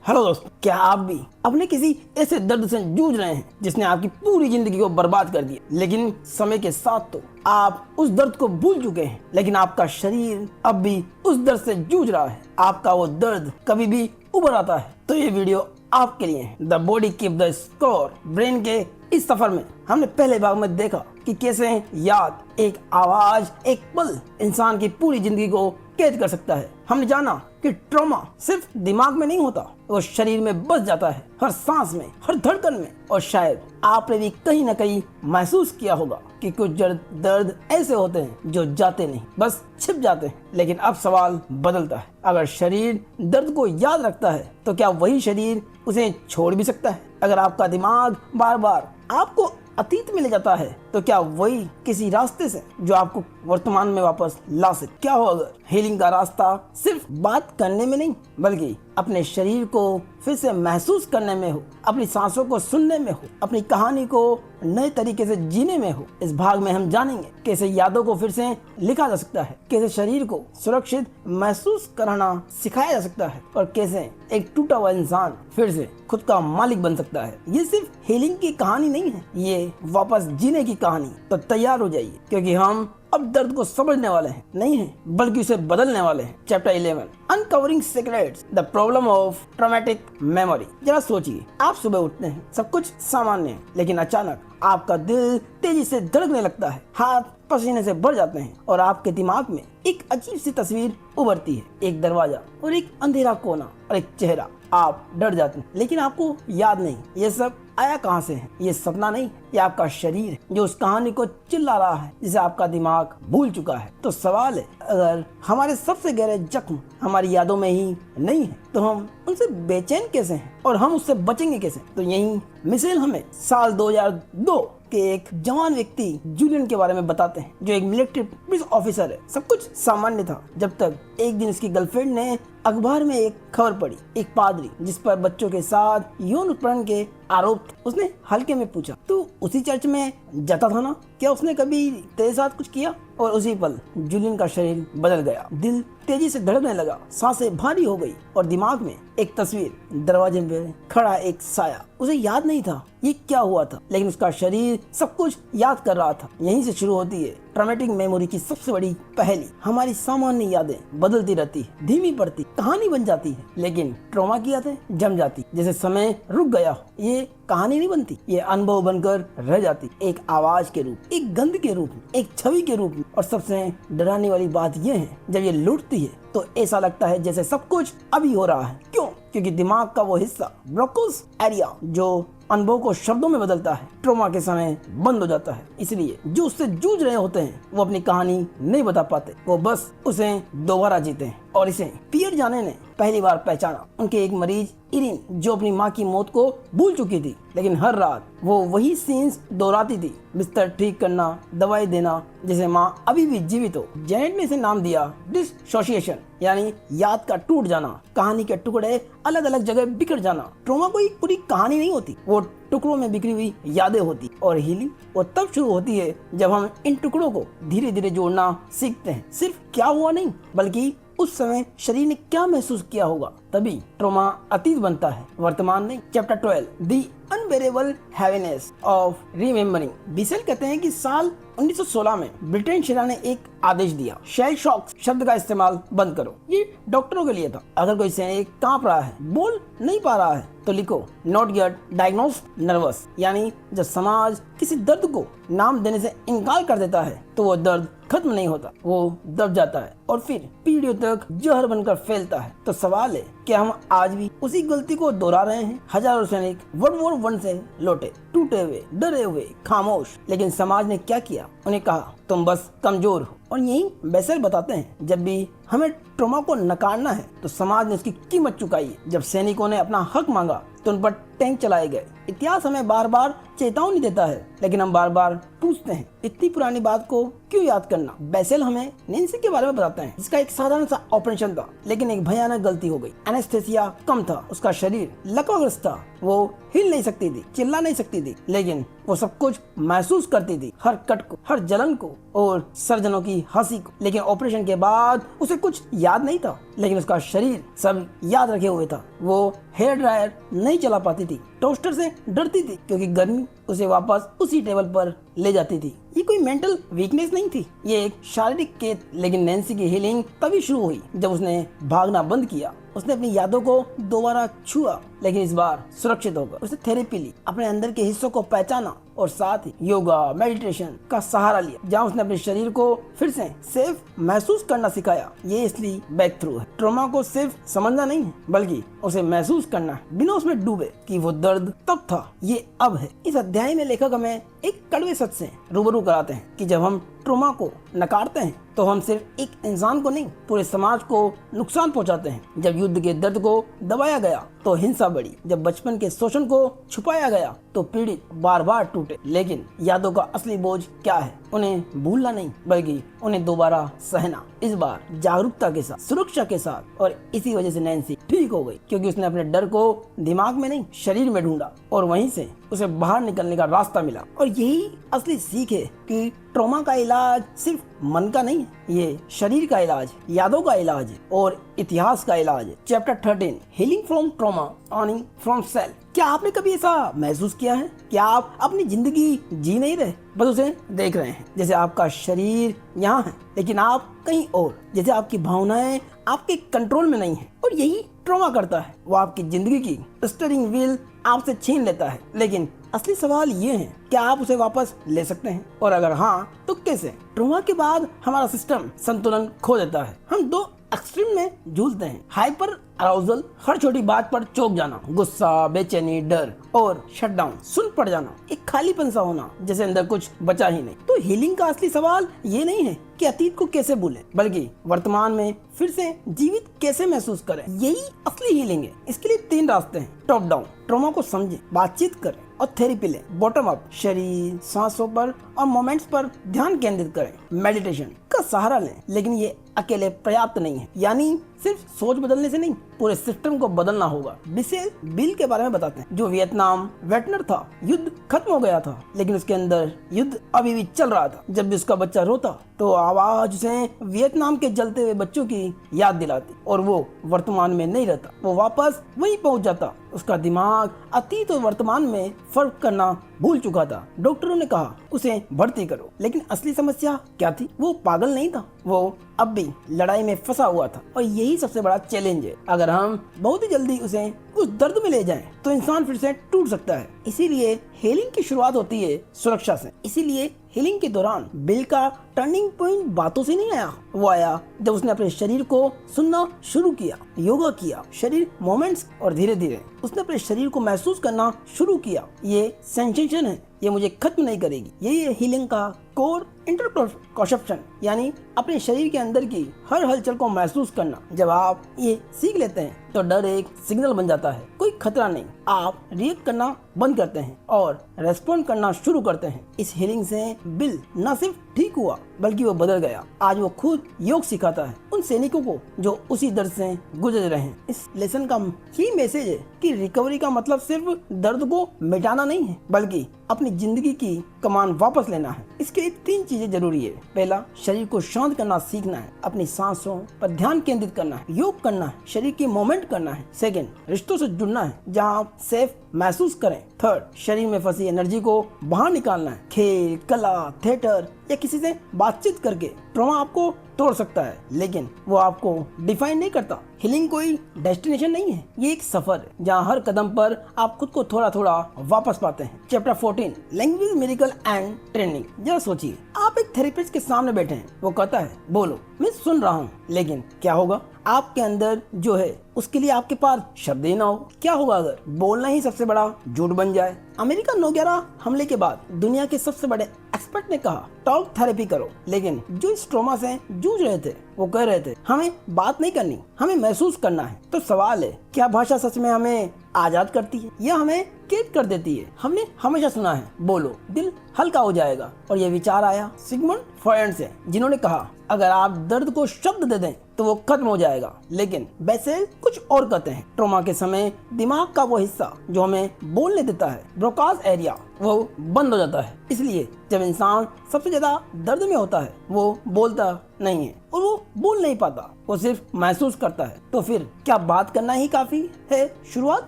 Hello दोस्तों, क्या आप भी अपने किसी ऐसे दर्द से जूझ रहे हैं जिसने आपकी पूरी जिंदगी को बर्बाद कर दिया, लेकिन समय के साथ तो आप उस दर्द को भूल चुके हैं, लेकिन आपका शरीर अब भी उस दर्द से जूझ रहा है। आपका वो दर्द कभी भी उभर आता है, तो ये वीडियो आपके लिए है। The body keep the score. Brain के इस सफर में हमने पहले भाग में देखा कि कैसे याद, एक आवाज, एक पल इंसान की पूरी जिंदगी को कैद कर सकता है। हमने जाना कि ट्रॉमा सिर्फ दिमाग में नहीं होता, वो शरीर में बस जाता है, हर सांस में, हर धड़कन में। और शायद आपने भी कहीं ना कहीं महसूस किया होगा कि कुछ दर्द ऐसे होते हैं जो जाते नहीं, बस छिप जाते हैं। लेकिन अब सवाल बदलता है, अगर शरीर दर्द को याद रखता है तो क्या वही शरीर उसे छोड़ भी सकता है? अगर आपका दिमाग बार बार आपको अतीत में ले जाता है तो क्या वही किसी रास्ते से जो आपको वर्तमान में वापस ला सके? क्या हो अगर हीलिंग का रास्ता सिर्फ बात करने में नहीं, बल्कि अपने शरीर को फिर से महसूस करने में हो, अपनी सांसों को सुनने में हो, अपनी कहानी को नए तरीके से जीने में हो? इस भाग में हम जानेंगे कैसे यादों को फिर से लिखा जा सकता है, कैसे शरीर को सुरक्षित महसूस कराना सिखाया जा सकता है, और कैसे एक टूटा हुआ इंसान फिर से खुद का मालिक बन सकता है। ये सिर्फ हीलिंग की कहानी नहीं है, ये वापस जीने की कहानी। तो तैयार हो जाइए, क्योंकि हम अब दर्द को समझने वाले हैं, नहीं है बल्कि उसे बदलने वाले हैं। Chapter 11, uncovering secrets, the problem of traumatic memory. जरा सोचिए, आप सुबह उठते हैं, सब कुछ सामान्य है, लेकिन अचानक आपका दिल तेजी से धड़कने लगता है, हाथ पसीने से भर जाते हैं, और आपके दिमाग में एक अजीब सी तस्वीर उभरती है, एक दरवाजा और एक अंधेरा कोना और एक चेहरा। आप डर जाते हैं, लेकिन आपको याद नहीं ये सब आया कहां से है। ये सपना नहीं, ये आपका शरीर है जो उस कहानी को चिल्ला रहा है जिसे आपका दिमाग भूल चुका है। तो सवाल है, अगर हमारे सबसे गहरे जख्म हमारी यादों में ही नहीं है तो हम उनसे बेचैन कैसे हैं, और हम उससे बचेंगे कैसे? तो यही मिसाल हमें साल 2002 के एक जवान व्यक्ति जूलियन के बारे में बताते हैं, जो एक मिलिट्री पुलिस ऑफिसर है। सब कुछ सामान्य था जब तक एक दिन उसकी गर्लफ्रेंड ने अखबार में एक खबर पढ़ी, एक पादरी जिस पर बच्चों के साथ यौन उत्पीड़न के आरोप थे। उसने हल्के में पूछा, तू उसी चर्च में जाता था ना? क्या उसने कभी तेरे साथ कुछ किया? और उसी पल जूलियन का शरीर बदल गया, दिल तेजी से धड़कने लगा, सांसें भारी हो गई, और दिमाग में एक तस्वीर, दरवाजे में खड़ा एक साया। उसे याद नहीं था ये क्या हुआ था, लेकिन उसका शरीर सब कुछ याद कर रहा था। यहीं से शुरू होती है ट्रॉमेटिक मेमोरी की सबसे बड़ी पहेली। हमारी सामान्य यादें बदलती रहती है, धीमी पड़ती, कहानी बन जाती है, लेकिन ट्रॉमा की यादें जम जाती, जैसे समय रुक गया हो। ये कहानी नहीं बनती, ये अनुभव बनकर रह जाती, एक आवाज के रूप, एक गंध के रूप में, एक छवि के रूप में। और सबसे डराने वाली बात यह है, जब ये लौटती है तो ऐसा लगता है जैसे सब कुछ अभी हो रहा है। क्यों? क्योंकि दिमाग का वो हिस्सा, ब्रोकस एरिया, जो अनुभव को शब्दों में बदलता है, ट्रॉमा के समय बंद हो जाता है। इसलिए जो उससे जूझ रहे होते हैं वो अपनी कहानी नहीं बता पाते, वो बस उसे दोबारा जीते हैं। और इसे पियर जाने ने पहली बार पहचाना। उनके एक मरीज इरिन, जो अपनी माँ की मौत को भूल चुकी थी, लेकिन हर रात वो वही सीन्स दोहराती थी, बिस्तर ठीक करना, दवाई देना, जैसे माँ अभी भी जीवित हो। जेनेट ने इसे नाम दिया डिसोसिएशन, यानी याद का टूट जाना, कहानी के टुकड़े अलग अलग जगह बिखर जाना। ट्रॉमा कोई पूरी कहानी नहीं होती, वो टुकड़ों में बिखरी हुई यादें होती। और हीलिंग वो तब शुरू होती है जब हम इन टुकड़ों को धीरे धीरे जोड़ना सीखते हैं। सिर्फ क्या हुआ नहीं, बल्कि उस समय शरीर ने क्या महसूस किया होगा, तभी ट्रॉमा अतीत बनता है, वर्तमान नहीं। Chapter 12, the unbearable heaviness of remembering. Bessel कहते हैं कि साल 1916 में ब्रिटेन सेना ने एक आदेश दिया, शेल शॉक शब्द का इस्तेमाल बंद करो। ये डॉक्टरों के लिए था। अगर कोई सैनिक कांप रहा है, बोल नहीं पा रहा है, तो लिखो नॉट येट डायग्नोस्ड नर्वस। यानी जब समाज किसी दर्द को नाम देने से इनकार कर देता है तो वो दर्द खत्म नहीं होता, वो दब जाता है और फिर पीढ़ियों तक जहर बनकर फैलता है। तो सवाल है, क्या हम आज भी उसी गलती को दोहरा रहे हैं? हजारों सैनिक वर्ल्ड वॉर 1 से लौटे, टूटे हुए, डरे हुए, खामोश, लेकिन समाज ने क्या किया? उन्हें कहा तुम बस कमजोर हो। और यही बेसेल बताते हैं, जब भी हमें ट्रॉमा को नकारना है तो समाज ने उसकी कीमत चुकाई है। जब सैनिकों ने अपना हक मांगा तो उन पर टैंक चलाए गए। इतिहास हमें बार बार चेतावनी देता है, लेकिन हम बार बार पूछते हैं इतनी पुरानी बात को क्यों याद करना? बेसेल हमें नैन्सी के बारे में बताते हैं, जिसका एक साधारण सा ऑपरेशन था, लेकिन एक भयानक गलती हो गई। एनेस्थेसिया कम था, उसका शरीर लकवाग्रस्त था, वो हिल नहीं सकती थी, चिल्ला नहीं सकती थी, लेकिन वो सब कुछ महसूस करती थी, हर कट को, हर जलन को और सर्जनों की हंसी को। लेकिन ऑपरेशन के बाद उसे कुछ याद नहीं था, लेकिन उसका शरीर सब याद रखे हुए था। वो हेयर ड्रायर नहीं चला पाती थी, टोस्टर से डरती थी क्योंकि गर्मी उसे वापस उसी टेबल पर ले जाती थी। ये कोई मेंटल वीकनेस नहीं थी, ये एक शारीरिक केस। लेकिन नैन्सी की हीलिंग तभी शुरू हुई जब उसने भागना बंद किया। उसने अपनी यादों को दोबारा छुआ, लेकिन इस बार सुरक्षित होकर। उसने थेरेपी ली, अपने अंदर के हिस्सों को पहचाना और साथ ही योगा मेडिटेशन का सहारा लिया, जहाँ उसने अपने शरीर को फिर से सेफ महसूस करना सिखाया। ये इसलिए ब्रेक थ्रू है। ट्रॉमा को सिर्फ समझना नहीं है, बल्कि उसे महसूस करना है बिना उसमें डूबे कि वो दर्द तब था, ये अब है। इस अध्याय में लेखक हमें एक कड़वे सच से रूबरू कराते हैं कि जब हम ट्रॉमा को नकारते हैं तो हम सिर्फ एक इंसान को नहीं, पूरे समाज को नुकसान पहुंचाते हैं। जब युद्ध के दर्द को दबाया गया तो हिंसा बढ़ी, जब बचपन के शोषण को छुपाया गया तो पीड़ित बार बार टूटे। लेकिन यादों का असली बोझ क्या है? उन्हें भूलना नहीं, बल्कि उन्हें दोबारा सहना, इस बार जागरूकता के साथ, सुरक्षा के साथ। और इसी वजह से नैन्सी ठीक हो गई, क्योंकि उसने अपने डर को दिमाग में नहीं, शरीर में ढूंढा और वहीं से उसे बाहर निकलने का रास्ता मिला। और यही असली सीख है कि ट्रॉमा का इलाज सिर्फ मन का नहीं है, ये शरीर का इलाज, यादों का इलाज है और इतिहास का इलाज है। Chapter 13, healing from trauma, earning from self. क्या आपने कभी ऐसा महसूस किया है? क्या आप अपनी जिंदगी जी नहीं रहे, बस उसे देख रहे हैं? जैसे आपका शरीर यहाँ है लेकिन आप कहीं और, जैसे आपकी भावनाएं आपके कंट्रोल में नहीं है। और यही ट्रॉमा करता है, वो आपकी जिंदगी की स्टीयरिंग व्हील आपसे छीन लेता है। लेकिन असली सवाल ये है, क्या आप उसे वापस ले सकते हैं? और अगर हाँ तो कैसे? ट्रॉमा के बाद हमारा सिस्टम संतुलन खो देता है। हम दो एक्सट्रीम में झूलते हैं, हाइपर अराउजल, हर छोटी बात पर चौंक जाना, गुस्सा, बेचैनी, डर और शटडाउन, सुन पड़ जाना, एक खालीपन सा होना जैसे अंदर कुछ बचा ही नहीं। तो हीलिंग का असली सवाल ये नहीं है कि अतीत को कैसे भूलें, बल्कि वर्तमान में फिर से जीवित कैसे महसूस करें। यही असली हीलिंग है। इसके लिए 3 रास्ते हैं। टॉप डाउन, ट्रॉमा को समझें, बातचीत करें और थेरेपी लें। बॉटम अप, शरीर, सांसों पर और मोमेंट्स पर ध्यान केंद्रित करें, मेडिटेशन का सहारा लें। लेकिन ये अकेले पर्याप्त नहीं है, यानी सिर्फ सोच बदलने से नहीं, पूरे सिस्टम को बदलना होगा। बिसेल बिल के बारे में बताते हैं, जो वियतनाम वेटनर था। युद्ध खत्म हो गया था, लेकिन उसके अंदर युद्ध अभी भी चल रहा था। जब भी उसका बच्चा रोता तो आवाज उसे वियतनाम के जलते हुए बच्चों की याद दिलाती और वो वर्तमान में नहीं रहता, वो वापस वहीं पहुंच जाता। उसका दिमाग अतीत और वर्तमान में फर्क करना भूल चुका था। डॉक्टरों ने कहा उसे भर्ती करो, लेकिन असली समस्या क्या थी? वो पागल नहीं था, वो अब भी लड़ाई में फंसा हुआ था। और यही सबसे बड़ा चैलेंज है। अगर हम बहुत ही जल्दी उसे उस दर्द में ले जाएं, तो इंसान फिर से टूट सकता है। इसीलिए हीलिंग की शुरुआत होती है सुरक्षा से। इसीलिए हीलिंग के दौरान बिल का टर्निंग पॉइंट बातों से नहीं आया, वो आया जब उसने अपने शरीर को सुनना शुरू किया, योगा किया, शरीर मोमेंट्स, और धीरे धीरे उसने अपने शरीर को महसूस करना शुरू किया। ये सेंसेशन है, ये मुझे खत्म नहीं करेगी। यही है हीलिंग का कोर इंटरकॉन्सेप्शन, यानी अपने शरीर के अंदर की हर हलचल को महसूस करना। जब आप ये सीख लेते हैं तो डर एक सिग्नल बन जाता है, कोई खतरा नहीं। आप रिएक्ट करना बंद करते हैं और रेस्पॉन्ड करना शुरू करते हैं। इस हीलिंग से बिल न सिर्फ ठीक हुआ, बल्कि वो बदल गया। आज वो खुद योग सिखाता है उन सैनिकों को जो उसी दर्द से गुजर रहे हैं। इस लेसन का ही मैसेज है कि रिकवरी का मतलब सिर्फ दर्द को मिटाना नहीं है, बल्कि अपनी जिंदगी की कमान वापस लेना है। इसके लिए 3 चीजें जरूरी है। पहला, शरीर को शांत करना सीखना है, अपनी सांसों पर ध्यान केंद्रित करना है, योग करना है, शरीर की मूवमेंट करना है। सेकंड, रिश्तों से जुड़ना है जहां आप सेफ महसूस करें। थर्ड, शरीर में फंसी एनर्जी को बाहर निकालना है, खेल, कला, थिएटर या किसी से बातचीत करके। ट्रॉमा आपको तोड़ सकता है, लेकिन वो आपको डिफाइन नहीं करता। हीलिंग कोई डेस्टिनेशन नहीं है, ये एक सफर है जहाँ हर कदम पर आप खुद को थोड़ा थोड़ा वापस पाते हैं। Chapter 14, language miracle and training. जरा सोचिए, आप एक थेरेपिस्ट के सामने बैठे हैं, वो कहता है बोलो, मैं सुन रहा हूँ, लेकिन क्या होगा? आपके अंदर जो है उसके लिए आपके पास शब्द ही ना हो। क्या होगा अगर बोलना ही सबसे बड़ा झूठ बन जाए? अमेरिका 9/11 हमले के बाद दुनिया के सबसे बड़े एक्सपर्ट ने कहा टॉक थेरेपी करो, लेकिन जो इस ट्रॉमा से जूझ रहे थे वो कह रहे थे हमें बात नहीं करनी, हमें महसूस करना है। तो सवाल है, क्या भाषा सच में हमें आजाद करती है या हमें कैद कर देती है? हमने हमेशा सुना है बोलो दिल हल्का हो जाएगा, और ये विचार आया सिगमंड फ्रॉयड से, जिन्होंने कहा अगर आप दर्द को शब्द दे दें तो वो खत्म हो जाएगा। लेकिन बेसेल कुछ और कहते हैं, ट्रॉमा के समय दिमाग का वो हिस्सा जो हमें बोलने देता है, ब्रोकास एरिया, वो बंद हो जाता है। इसलिए जब इंसान सबसे ज्यादा दर्द में होता है वो बोलता नहीं है और वो बोल नहीं पाता, वो सिर्फ महसूस करता है। तो फिर क्या बात करना ही काफी है? शुरुआत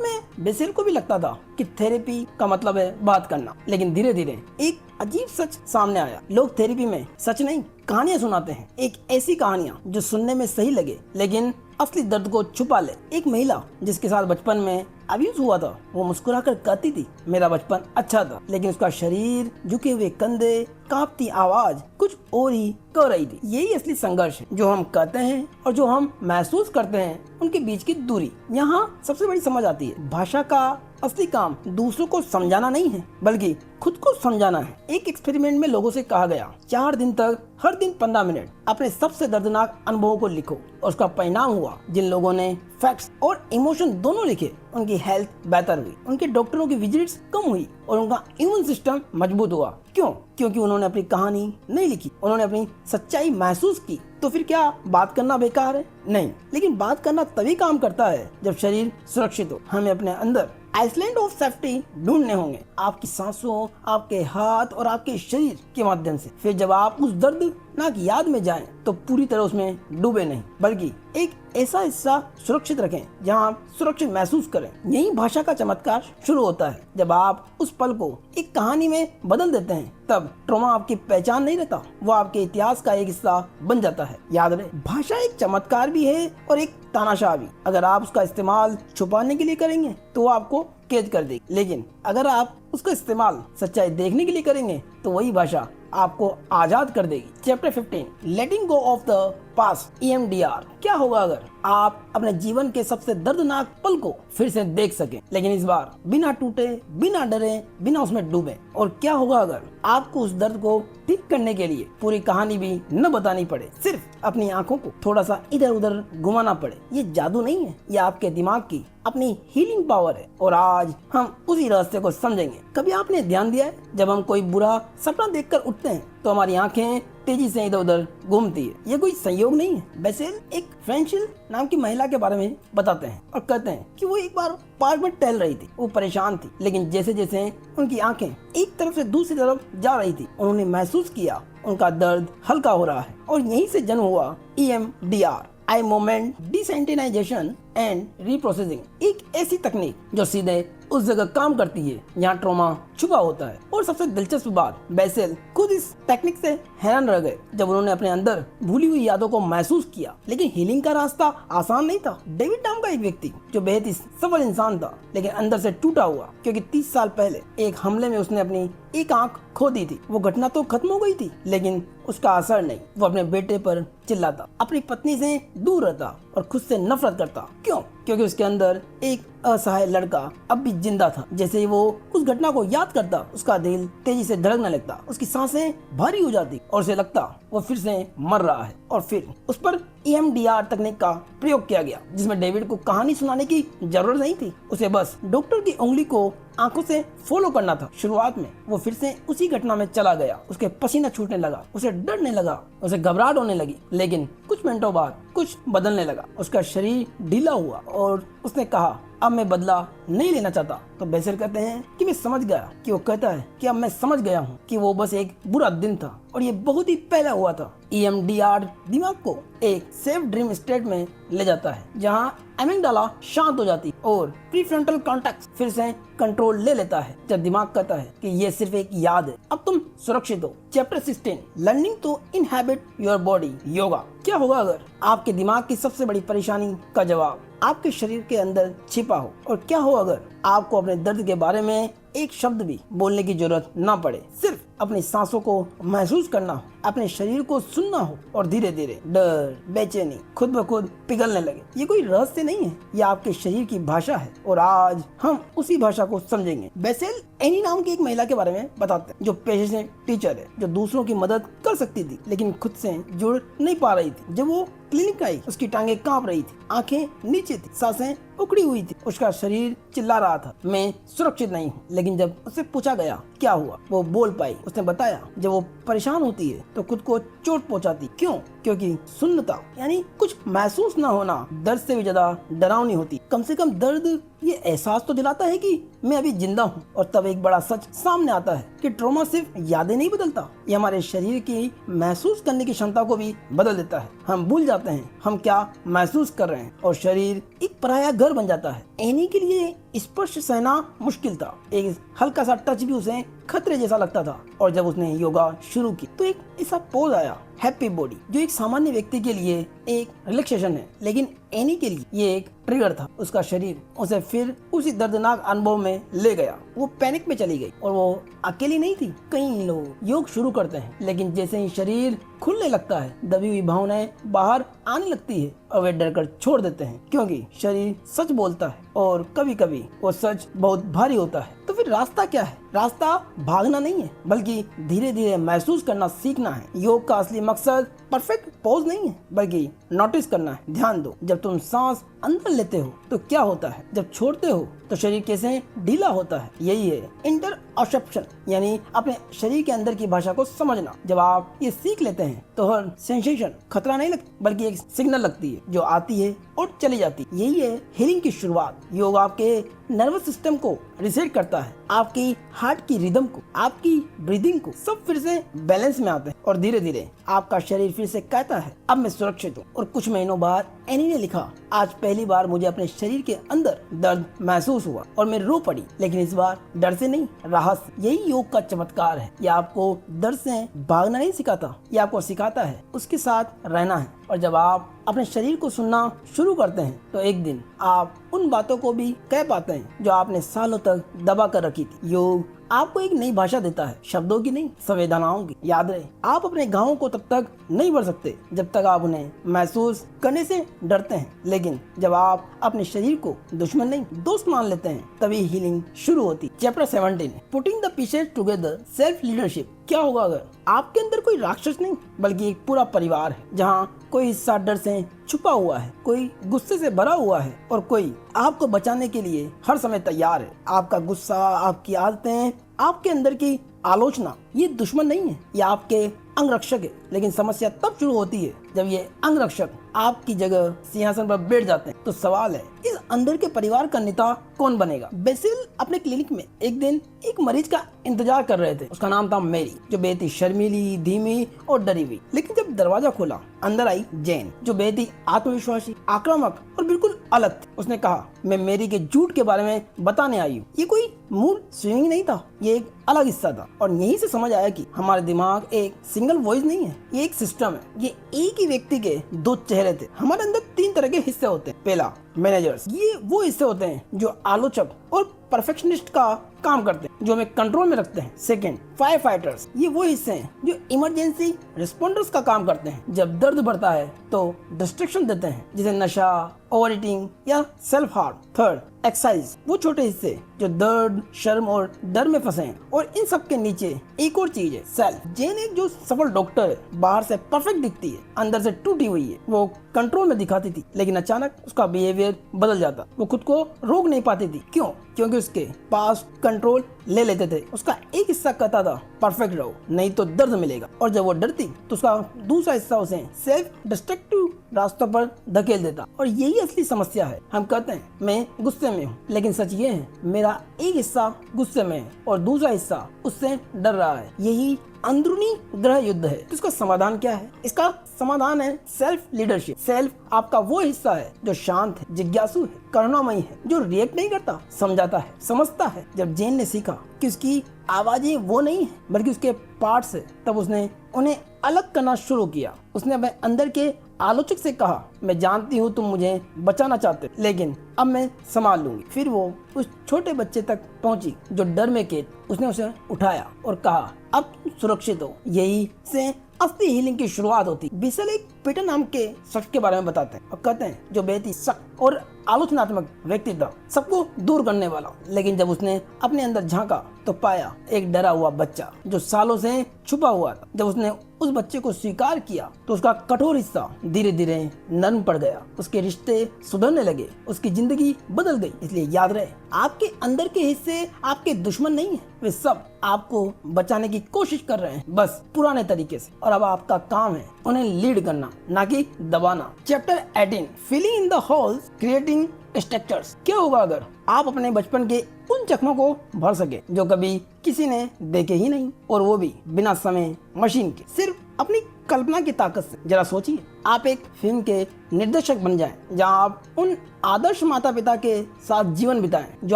में बेसिल को भी लगता था कि थेरेपी का मतलब है बात करना, लेकिन धीरे धीरे एक अजीब सच सामने आया। लोग थेरेपी में सच नहीं, कहानियां सुनाते हैं। एक ऐसी कहानियां जो सुनने में सही लगे लेकिन असली दर्द को छुपा ले। एक महिला जिसके साथ बचपन में अब्यूज हुआ था, वो मुस्कुराकर कहती थी मेरा बचपन अच्छा था, लेकिन उसका शरीर, झुके हुए कंधे, कांपती आवाज कुछ और ही कह रही थी। यही असली संघर्ष है, जो हम कहते हैं और जो हम महसूस करते हैं, उनके बीच की दूरी। यहाँ सबसे बड़ी समझ आती है, भाषा का असली काम दूसरों को समझाना नहीं है, बल्कि खुद को समझाना है। एक एक्सपेरिमेंट में लोगों से कहा गया 4 दिन तक हर दिन 15 मिनट अपने सबसे दर्दनाक अनुभवों को लिखो, और उसका परिणाम हुआ जिन लोगों ने फैक्ट्स और इमोशन दोनों लिखे, उनकी हेल्थ बेहतर हुई, उनके डॉक्टरों की विजिट्स कम हुई और उनका इम्यून सिस्टम मजबूत हुआ। क्यों? क्योंकि उन्होंने अपनी कहानी नहीं लिखी, उन्होंने अपनी सच्चाई महसूस की। तो फिर क्या बात करना बेकार है? नहीं, लेकिन बात करना तभी काम करता है जब शरीर सुरक्षित हो। हमें अपने अंदर आइसलैंड ऑफ सेफ्टी ढूंढने होंगे, आपकी सांसों, आपके हाथ और आपके शरीर के माध्यम से। फिर जब आप उस दर्दनाक याद में जाएं, तो पूरी तरह उसमें डूबे नहीं, बल्कि एक ऐसा हिस्सा सुरक्षित रखें जहां आप सुरक्षित महसूस करें। यही भाषा का चमत्कार शुरू होता है। जब आप उस पल को एक कहानी में बदल देते हैं, तब ट्रॉमा आपकी पहचान नहीं रहता, वो आपके इतिहास का एक हिस्सा बन जाता है। याद रहे, भाषा एक चमत्कार भी है और एक तानाशाह भी। अगर आप उसका इस्तेमाल छुपाने के लिए करेंगे तो वो आपको कैद कर देगी, लेकिन अगर आप उसका इस्तेमाल सच्चाई देखने के लिए करेंगे तो वही भाषा आपको आजाद कर देगी। Chapter 15, letting go of the past, EMDR। क्या होगा अगर आप अपने जीवन के सबसे दर्दनाक पल को फिर से देख सकें, लेकिन इस बार बिना टूटे, बिना डरे, बिना उसमें डूबे? और क्या होगा अगर आपको उस दर्द को ठीक करने के लिए पूरी कहानी भी न बतानी पड़े, सिर्फ अपनी आंखों को थोड़ा सा इधर उधर घुमाना पड़े? ये जादू नहीं है, ये आपके दिमाग की अपनी हीलिंग पावर है, और आज हम उसी रास्ते को समझेंगे। कभी आपने ध्यान दिया है, जब हम कोई बुरा सपना देखकर उठते हैं तो हमारी आंखें तेजी से इधर उधर घूमती है? ये कोई संयोग नहीं है। बेसिल एक फ्रेंशिल नाम की महिला के बारे में बताते हैं और कहते हैं कि वो एक बार पार्क में टहल रही थी। वो परेशान थी, लेकिन जैसे जैसे उनकी आंखें एक तरफ से दूसरी तरफ जा रही थी, उन्होंने महसूस किया उनका दर्द हल्का हो रहा है। और यहीं से जन्म हुआ EMDR, eye movement desensitization and reprocessing. एक ऐसी तकनीक जो सीधे उस जगह काम करती है जहाँ ट्रॉमा छुपा होता है। और सबसे दिलचस्प बात, बेसिल खुद इस टेक्निक से हैरान रह गए जब उन्होंने अपने अंदर भूली हुई यादों को महसूस किया। लेकिन हीलिंग का रास्ता आसान नहीं था। डेविड नाम का एक व्यक्ति जो बेहद ही सफल इंसान था, लेकिन अंदर से टूटा हुआ, क्योंकि 30 साल पहले एक हमले में उसने अपनी एक आंख खो दी थी। वो घटना तो खत्म हो गई थी, लेकिन उसका असर नहीं। वो अपने बेटे पर चिल्लाता, अपनी पत्नी से दूर रहता और खुद से नफरत करता। क्यों? क्योंकि उसके अंदर एक असहाय लड़का अब भी जिंदा था। जैसे ही वो उस घटना को याद करता, उसका दिल तेजी से धड़कने लगता, उसकी सांसें भारी हो जाती और उसे लगता वो फिर से मर रहा है। और फिर उस पर EMDR तकनीक का प्रयोग किया गया, जिसमें डेविड को कहानी सुनाने की जरूरत नहीं थी, उसे बस डॉक्टर की उंगली को आंखों से फॉलो करना था। शुरुआत में वो फिर से उसी घटना में चला गया, उसके पसीना छूटने लगा, उसे डरने लगा, उसे घबराहट होने लगी। लेकिन कुछ मिनटों बाद कुछ बदलने लगा, उसका शरीर ढीला हुआ और उसने कहा अब मैं बदला नहीं लेना चाहता। तो बेसिल कहते हैं कि मैं समझ गया, कि वो कहता है कि अब मैं समझ गया हूँ कि वो बस एक बुरा दिन था और ये बहुत ही पहले हुआ था। EMDR दिमाग को एक सेफ ड्रीम स्टेट में ले जाता है, जहाँ एमिगडाला शांत हो जाती और प्रीफ्रंटल कॉर्टेक्स फिर से कंट्रोल ले लेता है। जब दिमाग कहता है कि ये सिर्फ एक याद है, अब तुम सुरक्षित हो। Chapter 16, learning to inhabit your body, yoga. क्या होगा अगर आपके दिमाग की सबसे बड़ी परेशानी का जवाब आपके शरीर के अंदर छिपा हो? और क्या हो अगर आपको अपने दर्द के बारे में एक शब्द भी बोलने की जरूरत ना पड़े, सिर्फ अपनी सांसों को महसूस करना हो, अपने शरीर को सुनना हो और धीरे धीरे डर, बेचैनी खुद ब खुद पिघलने लगे? ये कोई रहस्य नहीं है, ये आपके शरीर की भाषा है और आज हम उसी भाषा को समझेंगे। बेसिल एनी नाम की एक महिला के बारे में बताते हैं, जो पेशे से टीचर है, जो दूसरों की मदद कर सकती थी लेकिन खुद से जुड़ नहीं पा रही थी। जब वो क्लिनिक आई, उसकी टांगें कांप रही थी, आंखें नीचे थी, सांसें उखड़ी हुई थी, उसका शरीर चिल्ला रहा था मैं सुरक्षित नहीं हूँ। लेकिन जब उससे पूछा गया क्या हुआ, वो बोल पाई। उसने बताया जब वो परेशान होती है तो खुद को चोट पहुंचाती। क्यों? क्योंकि शून्यता यानी कुछ महसूस न होना दर्द से भी ज्यादा डरावनी होती। कम से कम दर्द ये एहसास तो दिलाता है कि मैं अभी जिंदा हूँ। और तब एक बड़ा सच सामने आता है कि ट्रॉमा सिर्फ यादें नहीं बदलता, ये हमारे शरीर की महसूस करने की क्षमता को भी बदल देता है। हम भूल जाते हैं हम क्या महसूस कर रहे हैं और शरीर एक पराया घर बन जाता है। एनी के लिए स्पर्श सहना मुश्किल था। एक हल्का सा टच भी उसे खतरे जैसा लगता था। और जब उसने योगा शुरू की तो एक ऐसा पोज आया, हैप्पी बॉडी, जो एक सामान्य व्यक्ति के लिए एक रिलैक्सेशन है, लेकिन एनी के लिए ये एक ट्रिगर था। उसका शरीर उसे फिर उसी दर्दनाक अनुभव में ले गया। वो पैनिक में चली गई और वो अकेली नहीं थी। कई लोग योग शुरू करते हैं, लेकिन जैसे ही शरीर खुलने लगता है दबी हुई भावनाएं बाहर आने लगती है और वे डर कर छोड़ देते हैं, क्योंकि शरीर सच बोलता है और कभी कभी वो सच बहुत भारी होता है। तो फिर रास्ता क्या है? रास्ता भागना नहीं है, बल्कि धीरे धीरे महसूस करना सीखना है। योग का असली मकसद परफेक्ट पोज नहीं है, बल्कि नोटिस करना है। ध्यान दो, जब तुम सांस अंदर लेते हो तो क्या होता है, जब छोड़ते हो तो शरीर कैसे ढीला होता है। यही है इंटरऑप्शन, यानी अपने शरीर के अंदर की भाषा को समझना। जब आप ये सीख लेते हैं तो हर सेंसेशन खतरा नहीं लगती, बल्कि एक सिग्नल लगती है जो आती है और चली जाती है। यही है हीलिंग की शुरुआत। योग आपके नर्वस सिस्टम को रिसेट करता है, आपकी हार्ट की रिदम को, आपकी ब्रीदिंग को, सब फिर से बैलेंस में आते हैं और धीरे धीरे आपका शरीर फिर से कहता है अब मैं सुरक्षित हूँ। और कुछ महीनों बाद एनी ने लिखा, आज पहली बार मुझे अपने शरीर के अंदर दर्द महसूस हुआ और मैं रो पड़ी, लेकिन इस बार डर से नहीं, राहत से। यही योग का चमत्कार है। ये आपको दर्द से भागना नहीं सिखाता, ये आपको सिखाता है उसके साथ रहना है। और जब आप अपने शरीर को सुनना शुरू करते हैं तो एक दिन आप उन बातों को भी कह पाते हैं जो आपने सालों तक दबा कर रखी थी। योग आपको एक नई भाषा देता है, शब्दों की नहीं, संवेदनाओं की। याद रहे, आप अपने गाँव को तब तक नहीं बढ़ सकते जब तक आप उन्हें महसूस करने से डरते हैं, लेकिन जब आप अपने शरीर को दुश्मन नहीं दोस्त मान लेते हैं तभी हीलिंग शुरू होती। Chapter 17, putting the pieces together, self leadership. क्या होगा अगर आपके अंदर कोई राक्षस नहीं बल्कि एक पूरा परिवार है, जहाँ कोई हिस्सा डर से छुपा हुआ है, कोई गुस्से से भरा हुआ है और कोई आपको बचाने के लिए हर समय तैयार है। आपका गुस्सा, आपकी आदतें, आपके अंदर की आलोचना ये दुश्मन नहीं है, ये आपके अंगरक्षक है। लेकिन समस्या तब शुरू होती है जब ये अंगरक्षक आपकी जगह सिंहासन पर बैठ जाते हैं। तो सवाल है, इस अंदर के परिवार का नेता कौन बनेगा? बेसिल अपने क्लिनिक में एक दिन एक मरीज का इंतजार कर रहे थे। उसका नाम था मैरी, जो बेहद ही शर्मीली, धीमी और डरी हुई। लेकिन जब दरवाजा खोला अंदर आई जेन, जो बेहद ही आत्मविश्वासी, आक्रामक और बिल्कुल अलग थी। उसने कहा, मैं मैरी के झूठ के बारे में बताने आई हूँ। ये कोई मूड स्विंग नहीं था, ये एक अलग हिस्सा था। और यहीं से समझ आया कि हमारे दिमाग एक सिंगल वॉइस नहीं है, ये एक सिस्टम है। ये एक ही व्यक्ति के दो चेहरे थे। हमारे अंदर 3 तरह के हिस्से होते हैं। पहला, मैनेजर्स, ये वो हिस्से होते हैं जो आलोचक और परफेक्शनिस्ट का काम करते हैं, जो हमें कंट्रोल में रखते हैं। सेकंड, फायर फाइटर्स, ये वो हिस्से हैं जो इमरजेंसी रिस्पॉन्डर्स का काम करते हैं। जब दर्द बढ़ता है तो डिस्ट्रैक्शन देते हैं, जैसे नशा, ओवर ईटिंग या सेल्फ हार्म। थर्ड, एक्साइज, वो छोटे हिस्से जो दर्द, शर्म और डर में फंसे हैं। और इन सब के नीचे एक और चीज है, सेल्फ। जेन एक जो सफल डॉक्टर है, बाहर से परफेक्ट दिखती है, अंदर से टूटी हुई है। वो कंट्रोल में दिखाती थी, लेकिन अचानक उसका बिहेवियर बदल जाता। वो खुद को रोक नहीं पाती थी। क्यों? क्योंकि उसके पास कंट्रोल ले लेते थे। उसका एक हिस्सा कहता था परफेक्ट रहो, नहीं तो दर्द मिलेगा। और जब वो डरती तो उसका दूसरा हिस्सा उसे सेल्फ डिस्ट्रक्टिव रास्तों पर धकेल देता। और यही असली समस्या है। हम कहते हैं मैं गुस्से में हूँ, लेकिन सच ये है मेरा एक हिस्सा गुस्से में है और दूसरा हिस्सा उससे डर रहा है। यही अंदरूनी ग्रह युद्ध है। तो इसका समाधान क्या है? इसका समाधान है सेल्फ लीडरशिप। सेल्फ आपका वो हिस्सा है जो शांत है, जिज्ञासु है, करुणामयी है, जो रिएक्ट नहीं करता, समझाता है, समझता है। जब जेन ने सीखा कि उसकी आवाजें वो नहीं है बल्कि उसके पार्ट्स है, तब उसने उन्हें अलग करना शुरू किया। उसने अपने अंदर के आलोचक से कहा, मैं जानती हूँ तुम मुझे बचाना चाहते, लेकिन अब मैं संभाल लूंगी। फिर वो उस छोटे बच्चे तक पहुंची जो डर में कैद। उसने उसे उठाया और कहा, अब तुम सुरक्षित हो। यही से असली हीलिंग की शुरुआत होती। बिसल एक पीटर नाम के शख्स के बारे में बताते हैं और कहते हैं जो बेहद ही सख्त और आलोचनात्मक व्यक्ति था, सबको दूर करने वाला। लेकिन जब उसने अपने अंदर झांका तो पाया एक डरा हुआ बच्चा जो सालों से छुपा हुआ था। जब उसने उस बच्चे को स्वीकार किया तो उसका कठोर हिस्सा धीरे धीरे नरम पड़ गया। उसके रिश्ते सुधरने लगे, उसकी जिंदगी बदल गई। इसलिए याद रहे, आपके अंदर के हिस्से आपके दुश्मन नहीं है, वे सब आपको बचाने की कोशिश कर रहे हैं, बस पुराने तरीके से। और अब आपका काम है उन्हें लीड करना, ना कि दबाना। Chapter 18, feeling in the halls, creating structures. क्या होगा अगर आप अपने बचपन के उन जख्मों को भर सके जो कभी किसी ने देखे ही नहीं, और वो भी बिना समय मशीन के, सिर्फ अपनी कल्पना की ताकत से। जरा सोचिए, आप एक फिल्म के निर्देशक बन जाएं, जहां आप उन आदर्श माता पिता के साथ जीवन बिताएं जो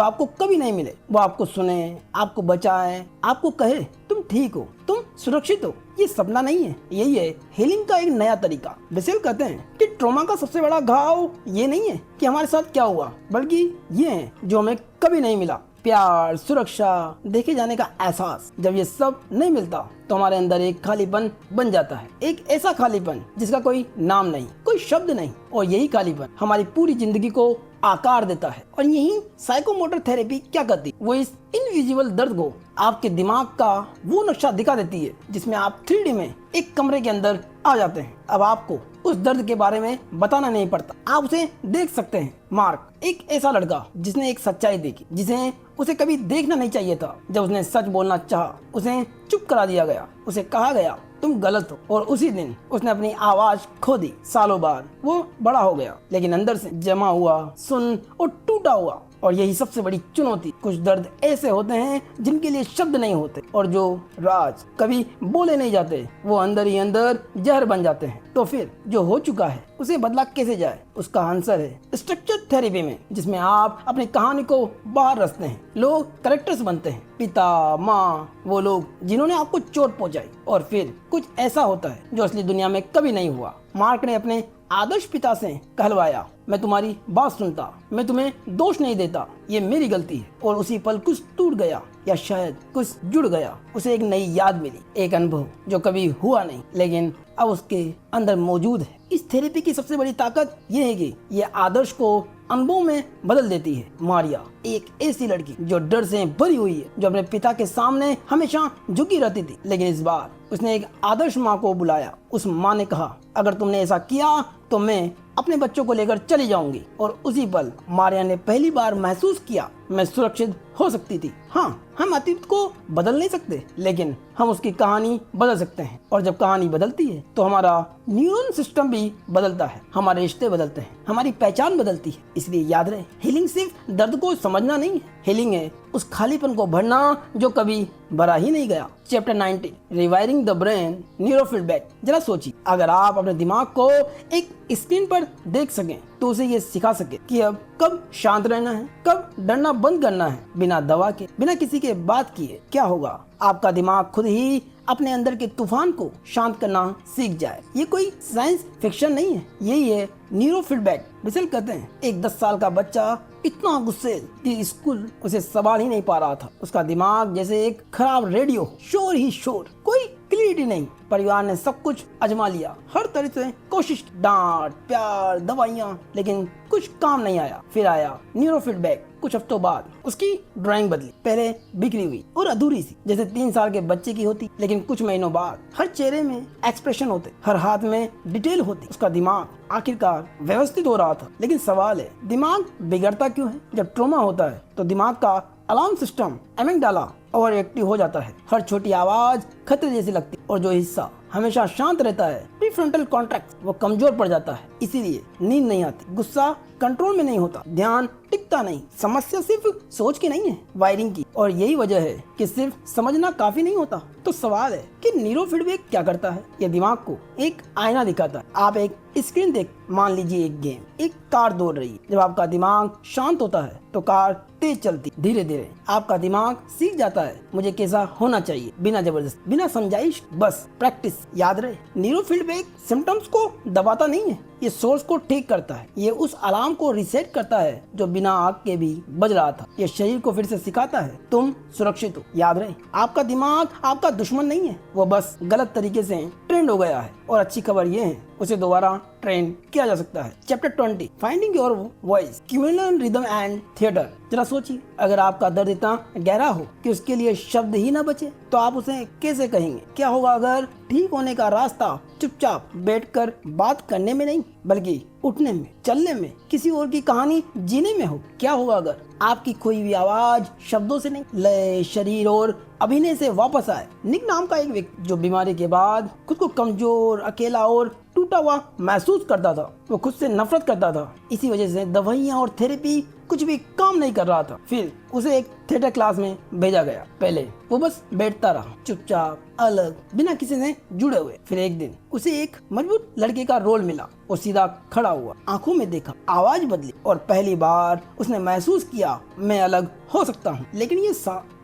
आपको कभी नहीं मिले। वो आपको सुने, आपको बचाए, आपको कहे तुम ठीक हो, तुम सुरक्षित हो। ये सपना नहीं है, यही है हीलिंग का एक नया तरीका। बेसेल कहते हैं कि ट्रॉमा का सबसे बड़ा घाव ये नहीं है कि हमारे साथ क्या हुआ, बल्कि ये है जो हमें कभी नहीं मिला। प्यार, सुरक्षा, देखे जाने का एहसास। जब ये सब नहीं मिलता तो हमारे अंदर एक खालीपन बन जाता है, एक ऐसा खालीपन जिसका कोई नाम नहीं, कोई शब्द नहीं, और यही खालीपन हमारी पूरी जिंदगी को आकार देता है। और यही साइकोमोटर थेरेपी क्या करती है, वो इस इनविजिबल दर्द को आपके दिमाग का वो नक्शा दिखा देती है जिसमें आप 3D में एक कमरे के अंदर आ जाते हैं। अब आपको उस दर्द के बारे में बताना नहीं पड़ता, आप उसे देख सकते हैं। मार्क एक ऐसा लड़का जिसने एक सच्चाई देखी जिसे उसे कभी देखना नहीं चाहिए था। जब उसने सच बोलना चाहा, उसे चुप करा दिया गया, उसे कहा गया तुम गलत हो, और उसी दिन उसने अपनी आवाज खो दी। सालों बाद वो बड़ा हो गया, लेकिन अंदर से जमा हुआ, सुन और टूटा हुआ। और यही सबसे बड़ी चुनौती। कुछ दर्द ऐसे होते हैं जिनके लिए शब्द नहीं होते, और जो राज कभी बोले नहीं जाते वो अंदर ही अंदर जहर बन जाते हैं। तो फिर जो हो चुका है उसे बदला कैसे जाए, उसका आंसर है स्ट्रक्चर थेरेपी में, जिसमें आप अपनी कहानी को बाहर रचते हैं। लोग कैरेक्टर्स बनते हैं, पिता, माँ, वो लोग जिन्होंने आपको चोट पहुंचाई, और फिर कुछ ऐसा होता है जो असली दुनिया में कभी नहीं हुआ। मार्क ने अपने आदर्श पिता से कहलवाया, मैं तुम्हारी बात सुनता, मैं तुम्हें दोष नहीं देता, ये मेरी गलती है। और उसी पल कुछ टूट गया, या शायद कुछ जुड़ गया। उसे एक नई याद मिली, एक अनुभव जो कभी हुआ नहीं लेकिन अब उसके अंदर मौजूद है। इस थेरेपी की सबसे बड़ी ताकत यह है कि ये आदर्श को अनुभव में बदल देती है। मारिया एक ऐसी लड़की जो डर से भरी हुई है, जो अपने पिता के सामने हमेशा झुकी रहती थी, लेकिन इस बार उसने एक आदर्श माँ को बुलाया। उस माँ ने कहा, अगर तुमने ऐसा किया तो मैं अपने बच्चों को लेकर चली जाऊंगी। और उसी पल मारिया ने पहली बार महसूस किया, मैं सुरक्षित हो सकती थी। हाँ, हम अतीत को बदल नहीं सकते, लेकिन हम उसकी कहानी बदल सकते हैं। और जब कहानी बदलती है तो हमारा न्यूरल सिस्टम भी बदलता है, हमारे रिश्ते बदलते हैं, हमारी पहचान बदलती है। इसलिए याद रहे, हीलिंग सिर्फ दर्द को समझना नहीं है, हीलिंग है उस खालीपन को भरना जो कभी भरा ही नहीं गया। Chapter 19, rewiring the brain, neurofeedback. जरा सोचिए, अगर आप अपने दिमाग को एक स्क्रीन पर देख सकें तो उसे ये सिखा सके कि अब कब शांत रहना है, कब डरना बंद करना है, बिना दवा के, बिना किसी के बात किए, क्या होगा? आपका दिमाग खुद ही अपने अंदर के तूफान को शांत करना सीख जाए। ये कोई साइंस फिक्शन नहीं है, यही है न्यूरोफीडबैक। बेसेल कहते हैं, एक 10 साल का बच्चा इतना गुस्से कि स्कूल उसे संभाल ही नहीं पा रहा था। उसका दिमाग जैसे एक खराब रेडियो, शोर ही शोर, कोई क्लियरिटी नहीं। परिवार ने सब कुछ आजमा लिया, हर तरह से कोशिश, डांट, प्यार, दवाइयाँ, लेकिन कुछ काम नहीं आया। फिर आया न्यूरोफीडबैक। कुछ हफ्तों बाद उसकी ड्राइंग बदली, पहले बिखरी हुई और अधूरी सी, जैसे 3 साल के बच्चे की होती, लेकिन कुछ महीनों बाद हर चेहरे में एक्सप्रेशन होते, हर हाथ में डिटेल होती। उसका दिमाग आखिरकार व्यवस्थित हो रहा था। लेकिन सवाल है, दिमाग बिगड़ता क्यों है? जब ट्रॉमा होता है तो दिमाग का alarm system amygdala over active हो जाता है। हर छोटी आवाज खतरे जैसी लगती, और जो हिस्सा हमेशा शांत रहता है, प्रीफ्रंटल कॉर्टेक्स, वो कमजोर पड़ जाता है। इसीलिए नींद नहीं आती, गुस्सा कंट्रोल में नहीं होता, ध्यान टिकता नहीं। समस्या सिर्फ सोच की नहीं है, वायरिंग की। और यही वजह है कि सिर्फ समझना काफी नहीं होता। तो सवाल है कि न्यूरोफीडबैक क्या करता है? यह दिमाग को एक आईना दिखाता है। आप एक स्क्रीन देख, मान लीजिए एक गेम, एक कार दौड़ रही है। जब आपका दिमाग शांत होता है तो कार तेज चलती, धीरे धीरे आपका दिमाग सीख जाता है मुझे कैसा होना चाहिए, बिना जबरदस्ती, बिना समझाइश, बस प्रैक्टिस। याद रहे, न्यूरोफीडबैक सिम्टम्स को दबाता नहीं है, ये सोर्स को ठीक करता है। ये उस अलार्म को रीसेट करता है जो बिना आग के भी बज रहा था। ये शरीर को फिर से सिखाता है तुम सुरक्षित हो। याद रहे, आपका दिमाग आपका दुश्मन नहीं है, वो बस गलत तरीके से ट्रेंड हो गया है। और अच्छी खबर ये है, उसे दोबारा ट्रेन किया जा सकता है। Chapter 20, finding your voice, communal rhythm and theatre. जरा सोचिए, अगर आपका दर्द इतना गहरा हो कि उसके लिए शब्द ही ना बचे तो आप उसे कैसे कहेंगे? क्या होगा अगर ठीक होने का रास्ता चुपचाप बैठकर बात करने में नहीं, बल्कि उठने में, चलने में, किसी और की कहानी जीने में हो? क्या होगा अगर आपकी खोई हुई आवाज शब्दों से नहीं, लय, शरीर और अभिनय से वापस आए? निक नाम का एक व्यक्ति जो बीमारी के बाद खुद को कमजोर, अकेला और टूटा टूटा हुआ महसूस करता था, वो खुद से नफरत करता था। इसी वजह से दवाइयाँ और थेरेपी कुछ भी काम नहीं कर रहा था। फिर उसे एक थिएटर क्लास में भेजा गया। पहले वो बस बैठता रहा, चुपचाप, अलग, बिना किसी से जुड़े हुए। फिर एक दिन उसे एक मजबूत लड़के का रोल मिला। वो सीधा खड़ा हुआ, आंखों में देखा, आवाज बदली और पहली बार उसने महसूस किया मैं अलग हो सकता हूँ। लेकिन ये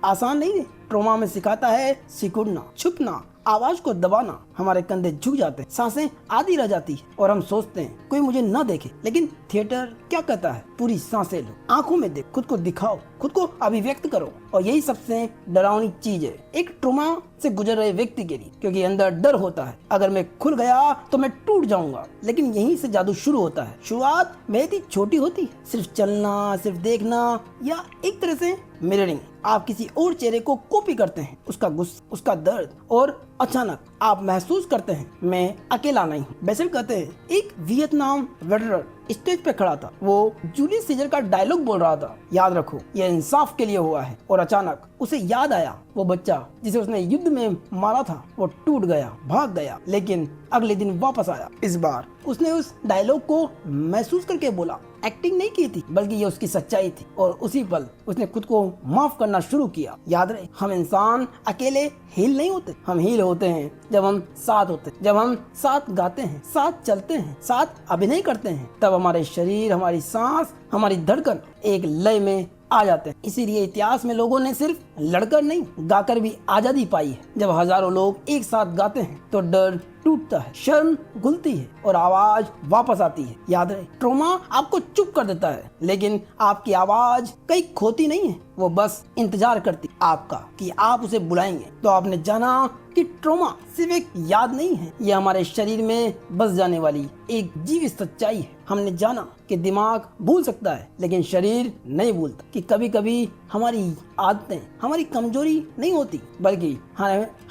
आसान नहीं है। ट्रॉमा में सिखाता है सिकुड़ना, छुपना, आवाज को दबाना। हमारे कंधे झुक जाते हैं, सांसें आधी रह जाती है और हम सोचते हैं कोई मुझे न देखे। लेकिन थिएटर क्या कहता है? पूरी सांसें लो, आंखों में देख, खुद को दिखाओ, खुद को अभिव्यक्त करो। और यही सबसे डरावनी चीज है एक ट्रॉमा से गुजर रहे व्यक्ति के लिए, क्योंकि अंदर डर होता है अगर मैं खुल गया तो मैं टूट जाऊंगा। लेकिन यहीं से जादू शुरू होता है। शुरुआत बहुत ही छोटी होती है, सिर्फ चलना, सिर्फ देखना, या एक तरह से मिररिंग। आप किसी और चेहरे को कॉपी करते हैं, उसका गुस्सा, उसका दर्द, और अचानक आप महसूस करते हैं मैं अकेला नहीं हूँ। बेसल कहते हैं एक वियतनाम वेटरन स्टेज पे खड़ा था। वो जूलियस सीजर का डायलॉग बोल रहा था, याद रखो यह इंसाफ के लिए हुआ है। और अचानक उसे याद आया वो बच्चा जिसे उसने युद्ध में मारा था, वो टूट गया, भाग गया, लेकिन अगले दिन वापस आया। इस बार उसने उस डायलॉग को महसूस करके बोला। एक्टिंग नहीं की थी, बल्कि ये उसकी सच्चाई थी। और उसी पल उसने खुद को माफ करना शुरू किया। याद रहे, हम इंसान अकेले हील नहीं होते, हम हील होते हैं जब हम साथ होते हैं, जब हम साथ गाते हैं, साथ चलते हैं, साथ अभिनय करते हैं। तब हमारे शरीर, हमारी सांस, हमारी धड़कन एक लय में आ जाते हैं। इसीलिए इतिहास में लोगों ने सिर्फ लड़कर नहीं, गाकर भी आजादी पाई है। जब हजारों लोग एक साथ गाते हैं तो डर टूटता है, शर्म घुलती है और आवाज वापस आती है। याद रहे, ट्रॉमा आपको चुप कर देता है, लेकिन आपकी आवाज कहीं खोती नहीं है। वो बस इंतजार करती आपका कि आप उसे बुलाएंगे। तो आपने जाना कि ट्रॉमा सिर्फ एक याद नहीं है, ये हमारे शरीर में बस जाने वाली एक जीवित सच्चाई है। हमने जाना कि दिमाग भूल सकता है, लेकिन शरीर नहीं भूलता। कि कभी कभी हमारी आदतें हमारी कमजोरी नहीं होती, बल्कि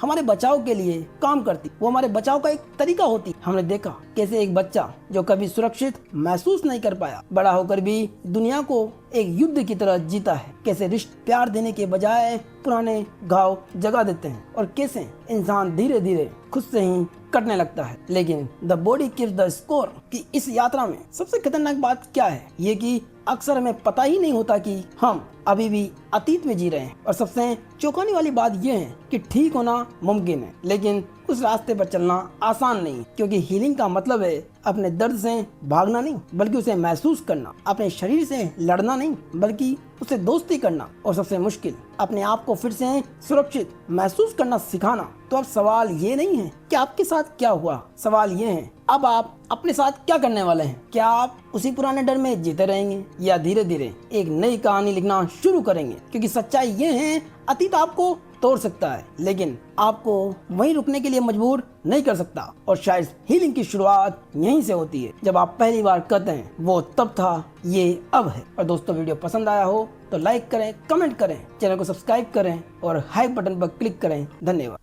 हमारे बचाव के लिए काम करती। वो हमारे बचाव का एक तरीका होती। हमने देखा कैसे एक बच्चा जो कभी सुरक्षित महसूस नहीं कर पाया, बड़ा होकर भी दुनिया को एक युद्ध की तरह जीता है। कैसे रिश्ते प्यार देने के बजाय पुराने घाव जगा देते हैं, और कैसे इंसान धीरे धीरे खुद से ही कटने लगता है। लेकिन the body keeps the score की इस यात्रा में सबसे खतरनाक बात क्या है? ये कि अक्सर हमें पता ही नहीं होता कि हम अभी भी अतीत में जी रहे हैं। और सबसे चौंकाने वाली बात यह है कि ठीक होना मुमकिन है, लेकिन उस रास्ते पर चलना आसान नहीं। क्योंकि हीलिंग का मतलब है अपने दर्द से भागना नहीं, बल्कि उसे महसूस करना। अपने शरीर से लड़ना नहीं, बल्कि उसे दोस्ती करना। और सबसे मुश्किल, अपने आप को फिर से सुरक्षित महसूस करना सिखाना। तो अब सवाल ये नहीं है कि आपके साथ क्या हुआ, सवाल ये है अब आप अपने साथ क्या करने वाले हैं। क्या आप उसी पुराने डर में जीते रहेंगे, या धीरे धीरे एक नई कहानी लिखना शुरू करेंगे? क्योंकि सच्चाई ये है, अतीत आपको तोड़ सकता है, लेकिन आपको वहीं रुकने के लिए मजबूर नहीं कर सकता। और शायद हीलिंग की शुरुआत यहीं से होती है, जब आप पहली बार कहते हैं वो तब था, ये अब है। और दोस्तों, वीडियो पसंद आया हो तो लाइक करें, कमेंट करें, चैनल को सब्सक्राइब करें और हाई बटन पर क्लिक करें। धन्यवाद।